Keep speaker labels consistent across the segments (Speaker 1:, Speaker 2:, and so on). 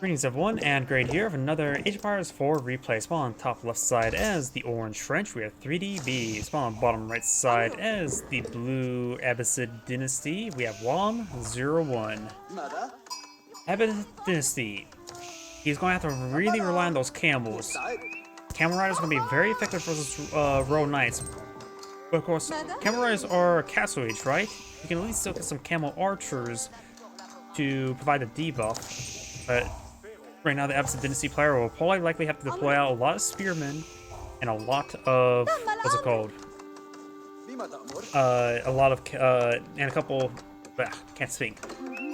Speaker 1: Greetings everyone, and Grade here of another Age of Empires 4 replay. Spawn on top left side as the orange French, we have 3DB. Spawn on bottom right side as the blue Abbasid Dynasty, we have Wam01. Abbasid Dynasty, he's going to have to really rely on those camels. Camel Riders are going to be very effective versus Royal Knights. But of course, Camel Riders are Castle Age, right? You can at least still get some Camel Archers to provide a debuff. But right now, the Abbasid Dynasty player will probably likely have to deploy out a lot of spearmen and a lot of what's it called? And a couple. Can't speak.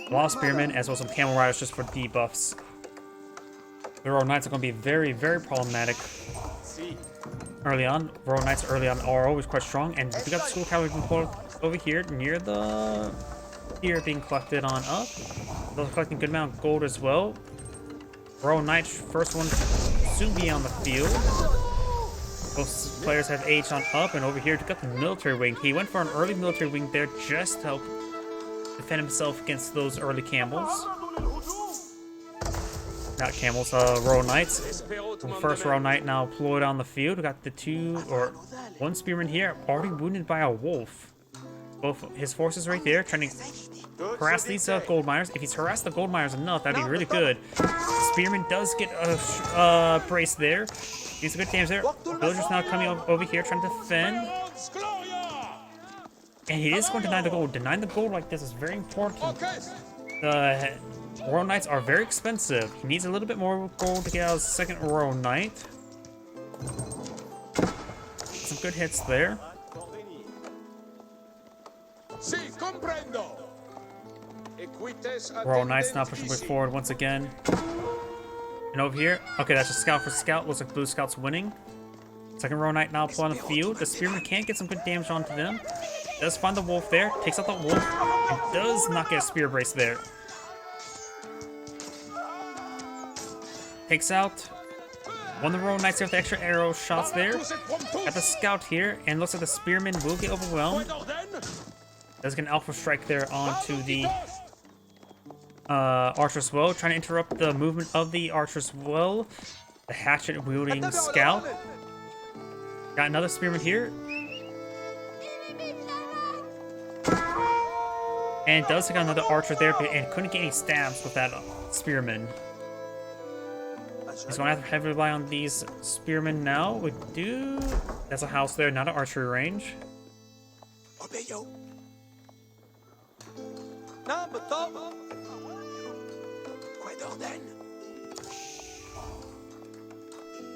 Speaker 1: A lot of spearmen as well as some camel riders just for debuffs. The Royal Knights are going to be very, very problematic early on. Royal Knights early on are always quite strong, and we got the school cavalry deployed over here near the here being collected on up. They're collecting a good amount of gold as well. Royal Knights, first one soon be on the field. Both players have aged on up, and over here we got the military wing. He went for an early military wing there just to help defend himself against those early camels. Not camels, Royal Knights. The first Royal Knight now deployed on the field. We got the one spearman here, already wounded by a wolf. Both his forces right there, trying to harass these gold miners. If he's harassed the gold miners enough, that'd be really good. Spearman does get a brace there. He's a good damage there. Villagers now coming over here trying to defend. And he is going to deny the gold. Denying the gold like this is very important. The Royal Knights are very expensive. He needs a little bit more gold to get out his second Royal Knight. Some good hits there. Royal Knights now pushing way forward once again. And over here, okay, that's just scout for scout. Looks like blue scout's winning. Second Royal Knight now on the field. The spearman can't get some good damage onto them. Does find the wolf there, takes out the wolf, and does not get a spear brace there. Takes out one of the Royal Knights here with the extra arrow shots there. Got the scout here, and looks like the spearman will get overwhelmed. Does get an alpha strike there onto the archer as well, trying to interrupt the movement of the archer as well. The hatchet wielding scout. Got another spearman here. And does take out another archer there, and couldn't get any stabs with that spearman. He's going to have to heavily rely on these spearmen now. We do. That's a house there, not an archery range.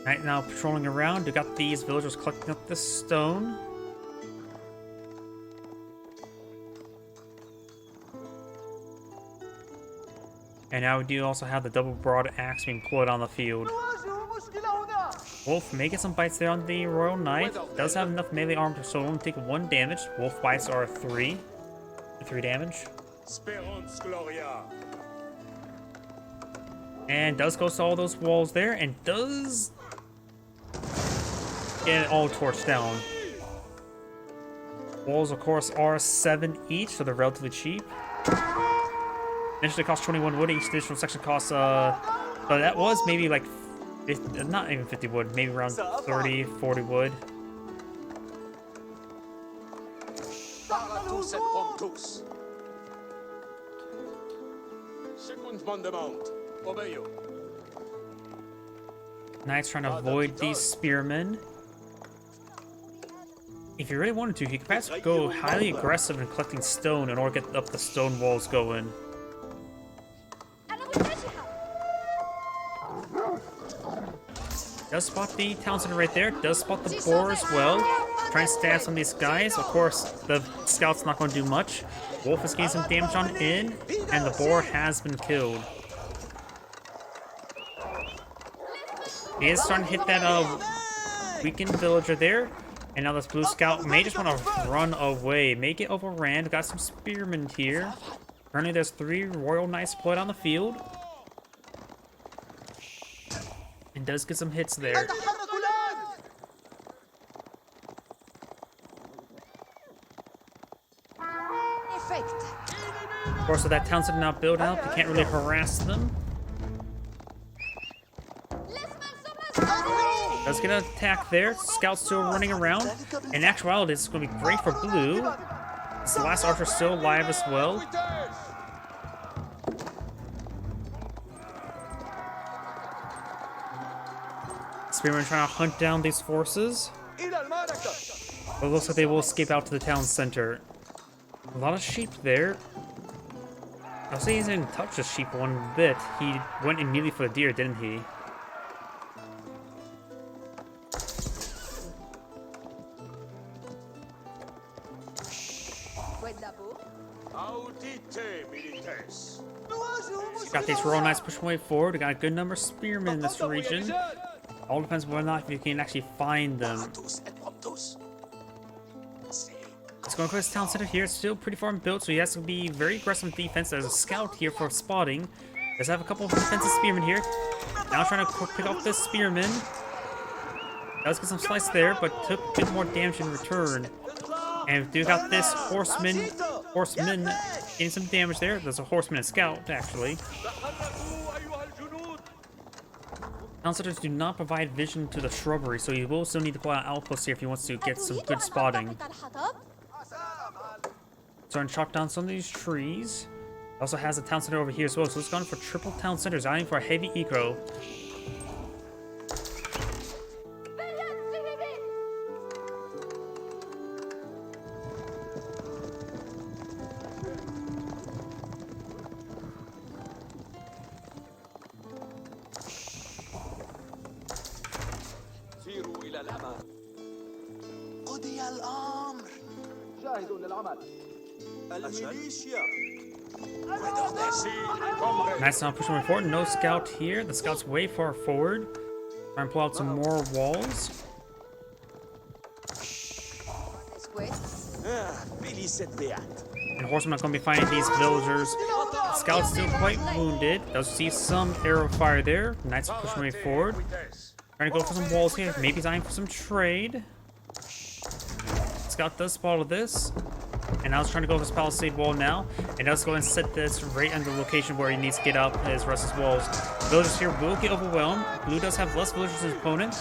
Speaker 1: Right now, patrolling around, we got these villagers collecting up the stone. And now we do also have the double broad axe being deployed on the field. Wolf may get some bites there on the Royal Knight. Does have enough melee armor so only take 1 damage. Wolf bites are 3 damage. And does go to all those walls there, and does get it all torched down. Walls, of course, are 7 each, so they're relatively cheap. Initially cost 21 wood. Each additional section costs, but that was maybe like, not even 50 wood, maybe around 30, 40 wood. Knights trying to avoid these spearmen. If you really wanted to, you could perhaps go highly aggressive in collecting stone in order to get up the stone walls going. Does spot the town center right there. Does spot the boar as well. Trying to stab some of these guys. Of course, the scout's not going to do much. Wolf is getting some damage on in, and the boar has been killed. He is starting to hit that weakened villager there. And now this blue scout may just want to run away. May get overran. Got some spearmen here. Currently, there's 3 Royal Knights deployed on the field. And does get some hits there. Of course, with that town center not built out, they can't really harass them. Does get an attack there. Scout's still running around. In actuality, this is going to be great for blue. This last archer still alive as well. Spearmen trying to hunt down these forces. But it looks like they will escape out to the town center. A lot of sheep there. I'll say he didn't touch the sheep one bit. He went immediately for the deer, didn't he? Got these Royal Knights pushing way forward. We got a good number of spearmen in this region. All depends on whether or not you can actually find them. It's going for this town center here. It's still pretty far built, so he has to be very aggressive with defense. There's a scout here for spotting. Does have a couple of defensive spearmen here. Now trying to pick up this spearman. Does get some slice there, but took a bit more damage in return. And we do got this horseman getting some damage there. There's a horseman and scout, actually. Town centers do not provide vision to the shrubbery, so you will still need to pull out outposts here if he wants to get some good spotting. Starting to chop down some of these trees. Also has a town center over here as well, so it's going for triple town centers, aiming for a heavy eco. Nice, now pushing forward. No scout here. The scout's way far forward. Try and pull out some more walls. And horsemen are going to be finding these villagers. Scout's still quite wounded. Does see some arrow fire there. Knights are pushing way forward. Trying to go for some walls here. Maybe dying for some trade. Scout does spot this. And now he's trying to go for this palisade wall now. And does go and set this right under the location where he needs to get up his rest of his walls. Villagers here will get overwhelmed. Blue does have less villagers than his opponent.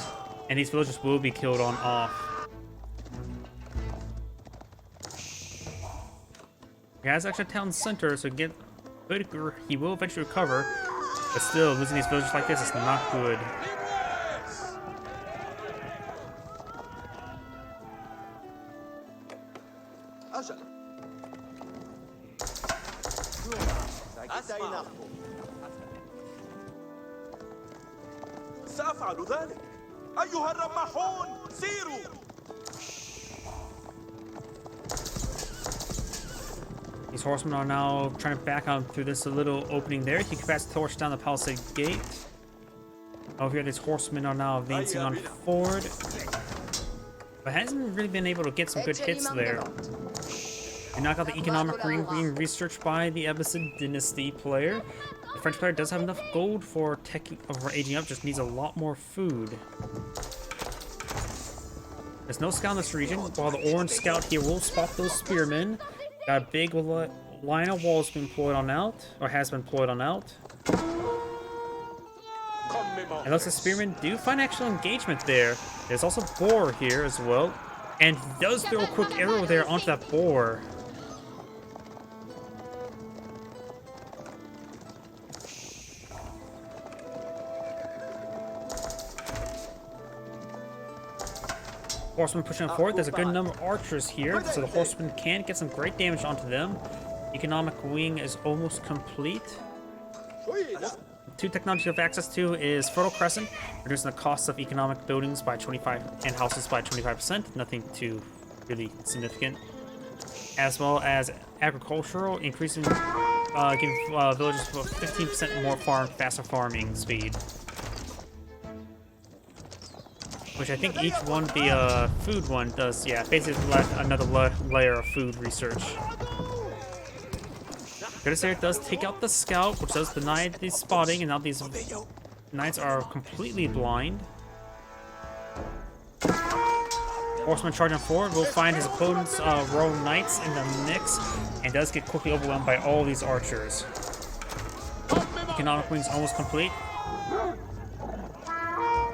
Speaker 1: And these villagers will be killed on off. He has actually a town center, so he will eventually recover. But still, losing these villagers like this is not good.
Speaker 2: سأفعل ذلك أيها الرماحون سيروا.
Speaker 1: These horsemen are now trying to back out through this little opening there. He can pass the torch down the palisade gate. Over here, these horsemen are now advancing on forward. But hasn't really been able to get some good hits there. And now got the economic ring being researched by the Abbasid Dynasty player. The French player does have enough gold for aging up, just needs a lot more food. There's no scout in this region, while the orange scout here will spot those spearmen. Got a big line of walls been employed on out, or has been employed on out. And those spearmen do find actual engagement there. There's also boar here as well, and he does throw a quick arrow there onto that boar. Horsemen pushing forward. There's a good number of archers here, so the horsemen can get some great damage onto them. Economic wing is almost complete. Two technologies you have access to is Fertile Crescent, reducing the cost of economic buildings by 25 and houses by 25%. Nothing too really significant. As well as Agricultural, increasing giving villagers 15% more faster farming speed. Which I think each one, the food one, does, yeah, basically another layer of food research. Notice there it does take out the scout, which does deny the spotting, and now these knights are completely blind. Horseman charging forward will find his opponent's row knights in the mix, and does get quickly overwhelmed by all these archers. Economic wing's almost complete.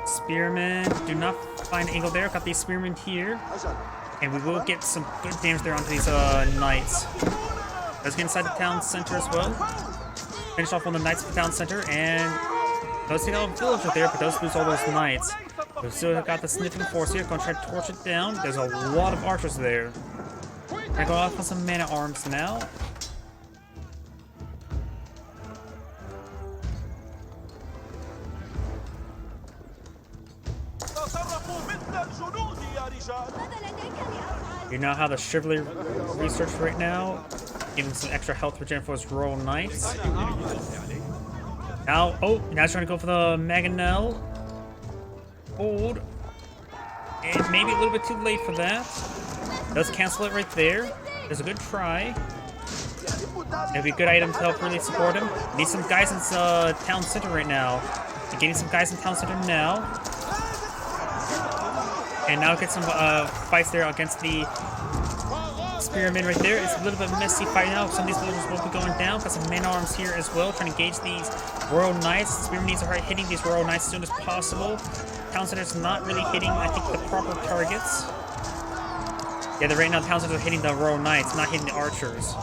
Speaker 1: Spearmen, do not find an angle there. Got these spearmen here. And we will get some good damage there onto these knights. Let's get inside the town center as well. Finish off on the knights of the town center, and those take out a villager there, but those lose all those knights. We've still got the sniffing force here. Gonna try to torch it down. There's a lot of archers there. Gonna go off on some man-at-arms now. You know how the chivalry research right now, giving some extra health regen for his royal knights. Now, now he's trying to go for the Mangonel. Hold. And maybe a little bit too late for that. Does cancel it right there. There's a good try. It'll be a good item to help really support him. Need some guys in town center right now. Getting some guys in town center now. And now get some fights there against the spearmen right there. It's a little bit messy fight now. Some of these villagers will be going down. Got some man-arms here as well, trying to engage these royal knights. Spearmen needs to start hitting these royal knights as soon as possible. Town center's not really hitting, I think, the proper targets. Yeah, right now the town centers are hitting the royal knights, not hitting the archers.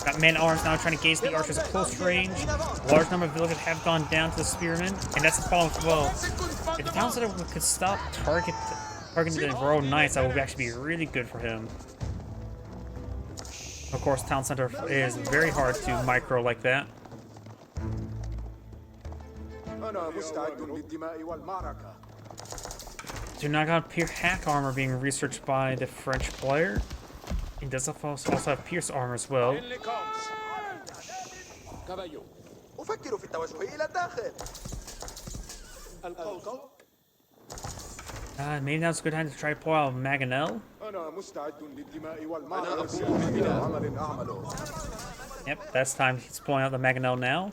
Speaker 1: Got man-arms now trying to engage the archers at close range. Large number of villagers have gone down to the spearmen, and that's the problem as well. If the town center could stop targeting the royal knights, that would actually be really good for him. Of course, town center is very hard to micro like that. Do not got Pierce hack armor being researched by the French player. He does also have Pierce armor as well. Maybe now's a good time to try to pull out Mangonel. Yep, that's time. He's pulling out the Mangonel now.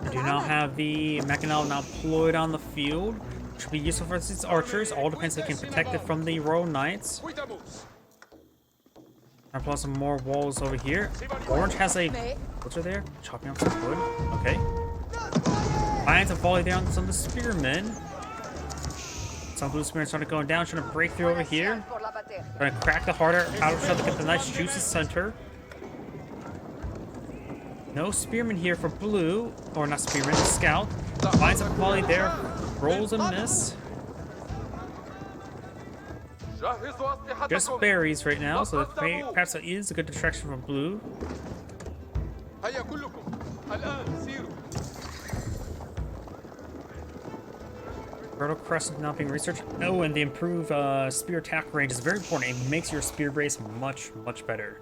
Speaker 1: Do not have the Mangonel now deployed on the field, which will be useful for its archers. All depends if they can protect it from the royal knights. I'll pull some more walls over here. Orange has a butcher there, chopping up some wood. Okay. Finds a volley there on some of the spearmen. Some blue spearmen started going down, trying to break through over here. Trying to crack the harder outer shell to get the nice juicy center. No spearman here for blue, or not spearman, scout. Finds a volley there, rolls a miss. Just berries right now, so perhaps that is a good distraction from blue. Fertile Crescent not being researched. Oh, and the improved spear attack range is very important. It makes your spear brace much, much better.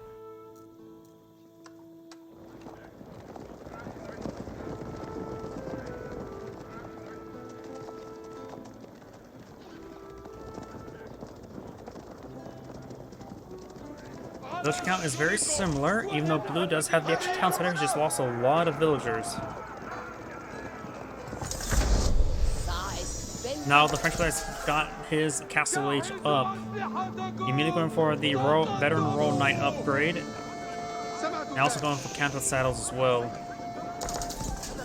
Speaker 1: Village count is very similar, even though blue does have the extra town center. He just lost a lot of villagers. Now the French guy's got his castle age up. Immediately going for the veteran royal knight upgrade. And also going for counter saddles as well.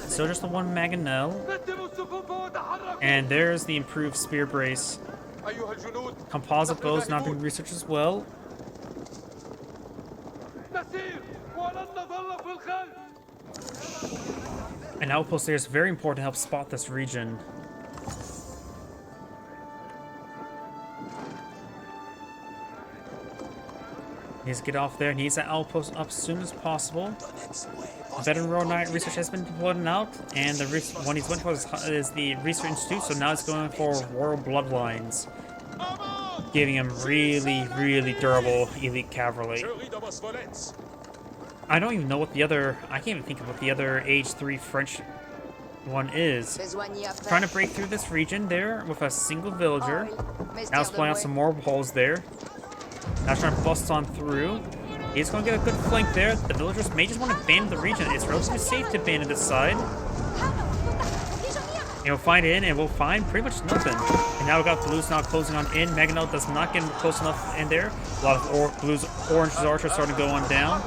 Speaker 1: So just the one Mangonel. And there's the improved spear brace. Composite bows not being researched as well. An outpost there is very important to help spot this region. Needs to get off there. Needs that outpost up as soon as possible. The veteran royal knight research has been deployed out, and the one he's went for is the research institute. So now he's going for royal bloodlines, giving him really, really durable elite cavalry. I don't even know what the other. I can't even think of what the other age 3 French one is. Trying to break through this region there with a single villager. Now it's playing out some more holes there. Now trying to bust on through. He's going to get a good flank there. The villagers may just want to abandon the region. It's relatively safe to abandon this side. And we'll find in, and we'll find pretty much nothing. And now we got blues now closing on in. Maganel does not get close enough in there. A lot of blues, orange archers starting to go on down.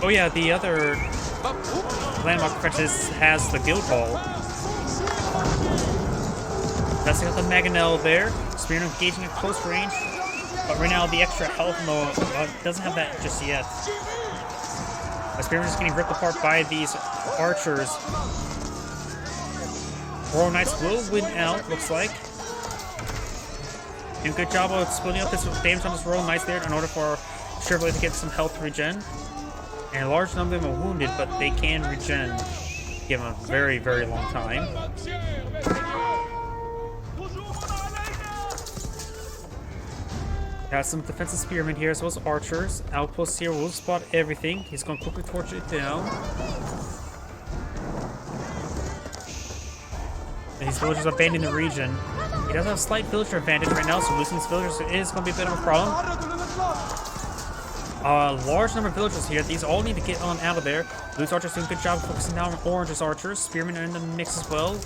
Speaker 1: Oh yeah, the other landmark fences has the guild hall. Testing out the Maganel there. Spearman engaging at close range. But right now the extra health doesn't have that just yet. The Spearman is getting ripped apart by these archers. Royal Knights will win out, looks like. Doing a good job of splitting up this damage on this Royal Knights there in order for Chevrolet to get some health regen. And a large number of them are wounded, but they can regen. Give them a very, very long time. Got some defensive spearmen here as well as archers. Outposts here will spot everything. He's going to quickly torch it down. And these villagers are abandoning the region. He does have a slight villager advantage right now, so losing these villagers is going to be a bit of a problem. A large number of villagers here. These all need to get on out of there. Blues archers doing a good job of focusing down on orange's archers. Spearmen are in the mix as well.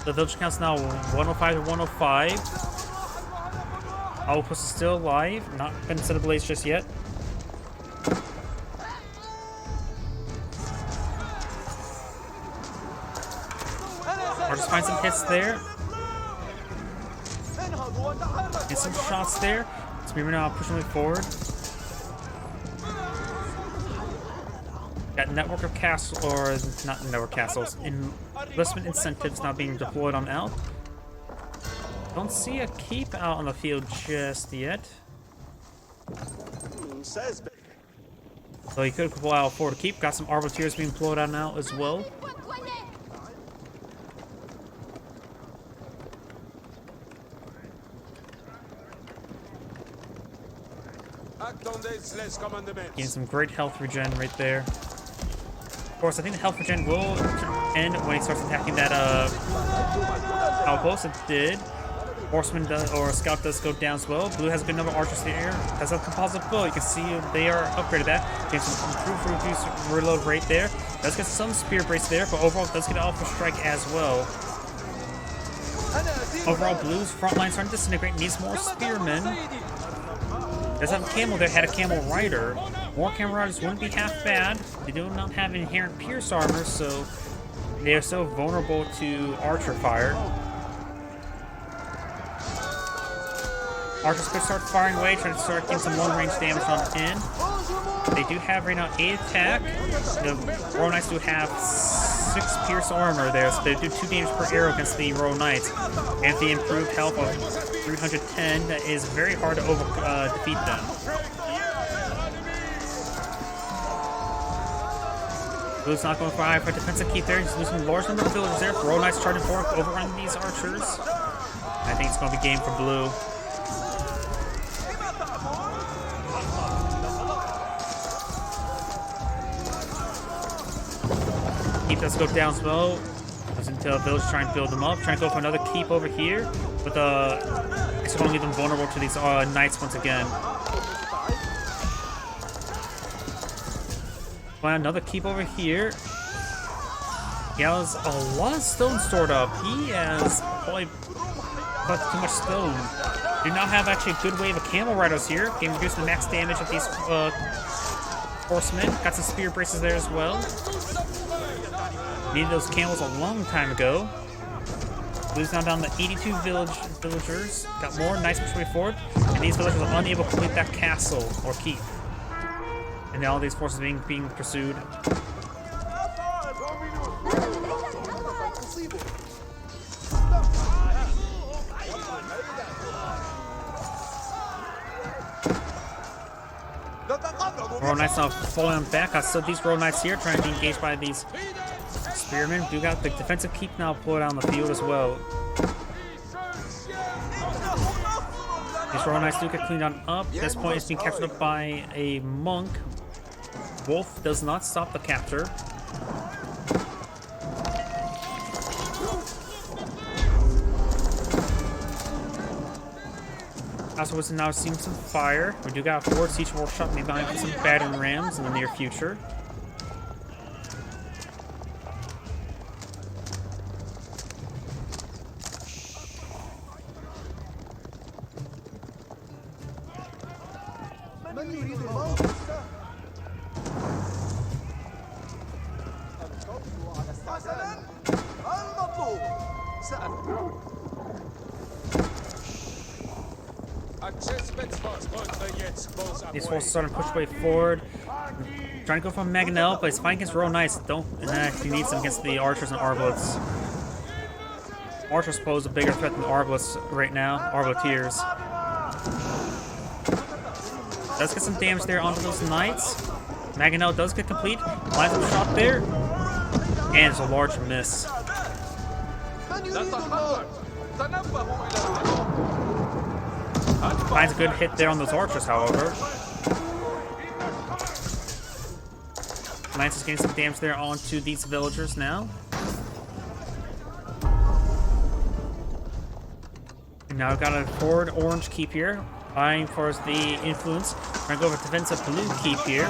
Speaker 1: The village count's now 105 to 105. Outpost is still alive. Not been set ablaze just yet. Archers find some hits there. Get some shots there. Spearmen now pushing way forward. Got network of castles, or not network castles, investment incentives now being deployed on out. Don't see a keep out on the field just yet. So he could pull out for the keep. Got some arbiteers being deployed on out as well. Getting some great health regen right there. Of course, I think the health regen will end when he starts attacking that outpost. It did. Horseman does, or scout does go down as well. Blue has a good number of archers here. Has a composite bow. You can see they are upgraded that. Getting some improved reduced reload rate there. Does get some spear brace there, but overall does get alpha strike as well. Overall, Blue's front line starting to disintegrate. Needs more spearmen. Does have a camel there. Had a camel rider. More camel riders wouldn't be half bad. They do not have inherent pierce armor, so they are so vulnerable to archer fire. Archers could start firing away, trying to start getting some long-range damage on in. They do have right now 8 attack. The Royal Knights do have 6 pierce armor there, so they do 2 damage per arrow against the Royal Knights. And the improved health of 310, that is very hard to defeat them. Blue's not going for defensive keep there. He's losing a large number of villagers there. Royal Knights charging forward, overrunning these archers. I think it's going to be game for Blue. Keep does go down as well. Goes into a village trying to build them up. Trying to go for another keep over here. But it's going to leave them vulnerable to these knights once again. Find another keep over here. He has a lot of stone stored up. He has probably got too much stone. Do not have actually a good wave of camel riders here. Can reduce the max damage of these horsemen. Got some spear braces there as well. Needed those camels a long time ago. Blue's now down to 82 villagers. Got more. Nice push way forward. And these villagers are unable to complete that castle or keep. And now all these forces being pursued. Royal Knights now falling back. So these Royal Knights here trying to be engaged by these spearmen. Do got the defensive keep now deployed on the field as well. These Royal Knights do get cleaned on up. At this point, it's being captured up by a monk. Wolf does not stop the capture. Also, was now seeing some fire. We do got a 4 siege workshop, maybe buying for some battering rams in the near future. These forces starting to push way forward. Trying to go for Maganel, but he's fighting against Royal Knights. Don't he needs them against the archers and arbalets. Archers pose a bigger threat than arbalets right now. Arbaletiers. Does get some damage there onto those knights. Maganel does get complete. Lines up a shot there. And it's a large miss. Finds a good hit there on those archers, however. Lance is getting some damage there onto these villagers now. And now we've got a forward orange keep here. Eyeing for the influence. We're going to go for defensive blue keep here.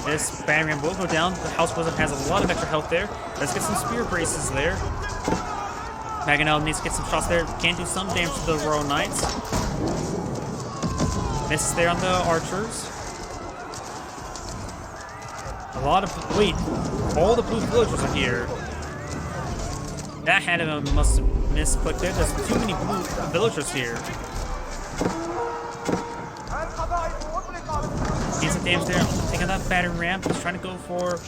Speaker 1: This battering will go down. The house wizard has a lot of extra health there. Let's get some spear braces there. Maganel needs to get some shots there. Can do some damage to the Royal Knights. Misses there on the archers. A lot of... Wait. All the blue villagers are here. That had him must have misclicked there. There's too many blue villagers here. Needs some damage there. Taking that battering ramp. He's trying to go for...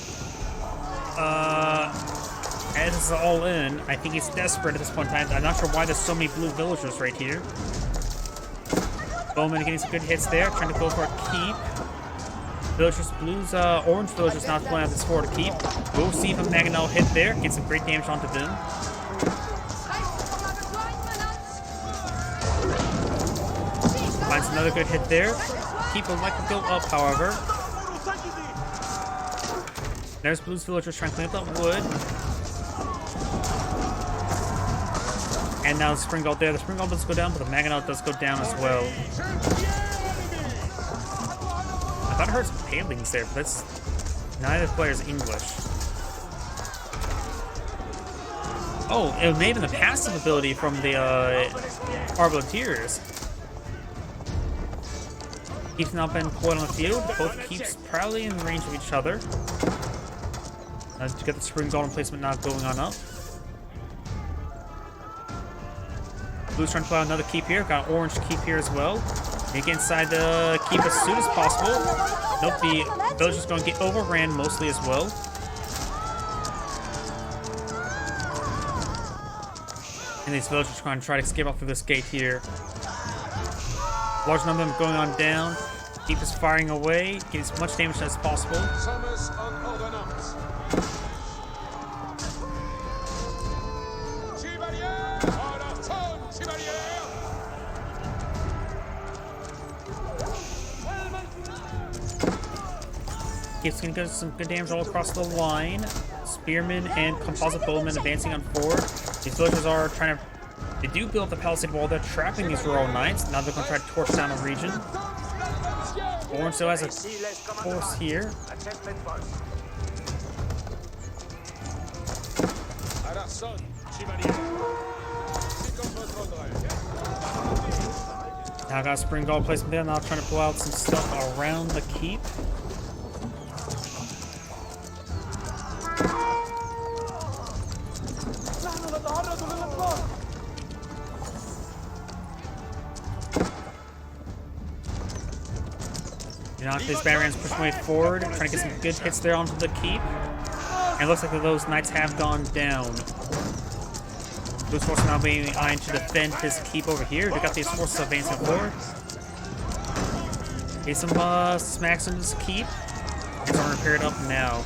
Speaker 1: As it's all in, I think he's desperate at this point in time. I'm not sure why there's so many blue villagers right here. Bowman getting some good hits there, trying to go for a keep. Villagers, blues, orange villagers now pulling out this forward to keep. We'll see if a Maganel hit there, get some great damage onto them. Finds another good hit there. Keep would like to go up, however. There's blues villagers trying to clean up that wood. And now the spring gold there. The spring gold does go down, but the Maganel does go down as well. I thought I heard some palings there, but that's neither player's English. Oh, it may have been the passive ability from the Arbaletiers. Keeps now been pulled on the field. Both keeps proudly in range of each other. To get the spring golden placement not going on up. Blue's trying to pull out another keep here. Got an orange keep here as well. They get inside the keep as soon as possible. Nope, the villager's going to get overran mostly as well. And these villagers are going to try to escape off through this gate here. Large number of them going on down. Keep is firing away. Get as much damage as possible. Keeps gonna get some good damage all across the line. Spearmen and composite bowmen advancing on forward. These villagers are trying to... They do build the palisade wall. They're trapping these Royal Knights. Now they're gonna try to torch down a region. Orange still has a force here. Now I got a spring gold placement there. Now trying to pull out some stuff around the keep. Now these Barons push way forward, trying to get some good hits there onto the keep. And it looks like those knights have gone down. Those forces now being eyeing to defend his keep over here. They got these forces advancing forward. Get some smacks into this keep. It's gonna repair it up now.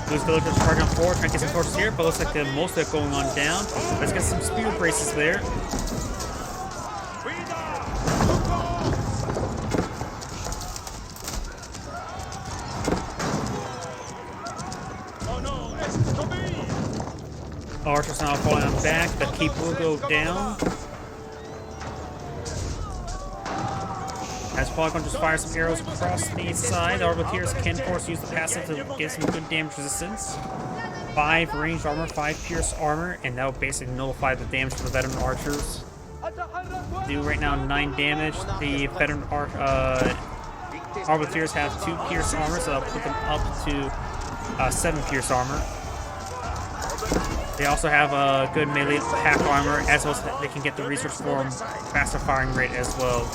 Speaker 1: Those villagers charging on forward, trying to get some forces here, but looks like most of it going on down. Let's get some spear braces there. Archers now falling on back. The keep will go down. As Polygon just fires some arrows across the side, the Arbiteers can, of course, use the passive to get some good damage resistance. 5 ranged armor, 5 pierce armor, and that will basically nullify the damage to the veteran archers. Do right now 9 damage. The veteran Arbiteers have 2 pierce armor, so that'll put them up to 7 pierce armor. They also have a good melee pack armor, as well as they can get the research form faster firing rate as well.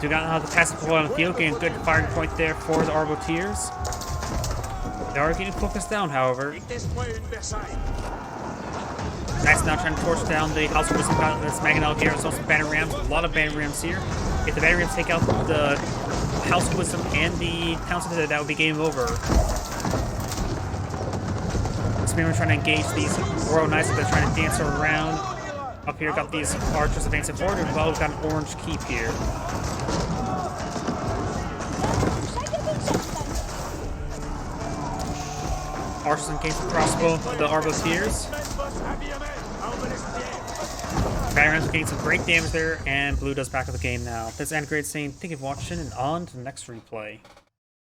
Speaker 1: Do not have the passive deploy on the field, getting a good firing point there for the Arbiteers. They are getting focused down, however. That's now trying to torch down the House of Wisdom. That's Mangonel here. There's also banner rams. A lot of banner rams here. If the banner rams take out the House of Wisdom and the Town Center, that would be game over. Spearmen trying to engage these Royal Knights that they're trying to dance around. Up here, got these archers advancing forward, and we've got an orange keep here. Archers engage the crossbow of the Arbiteers. Barons getting some great damage there, and blue does back of the game now. This is Antigrade saying thank you for watching, and on to the next replay.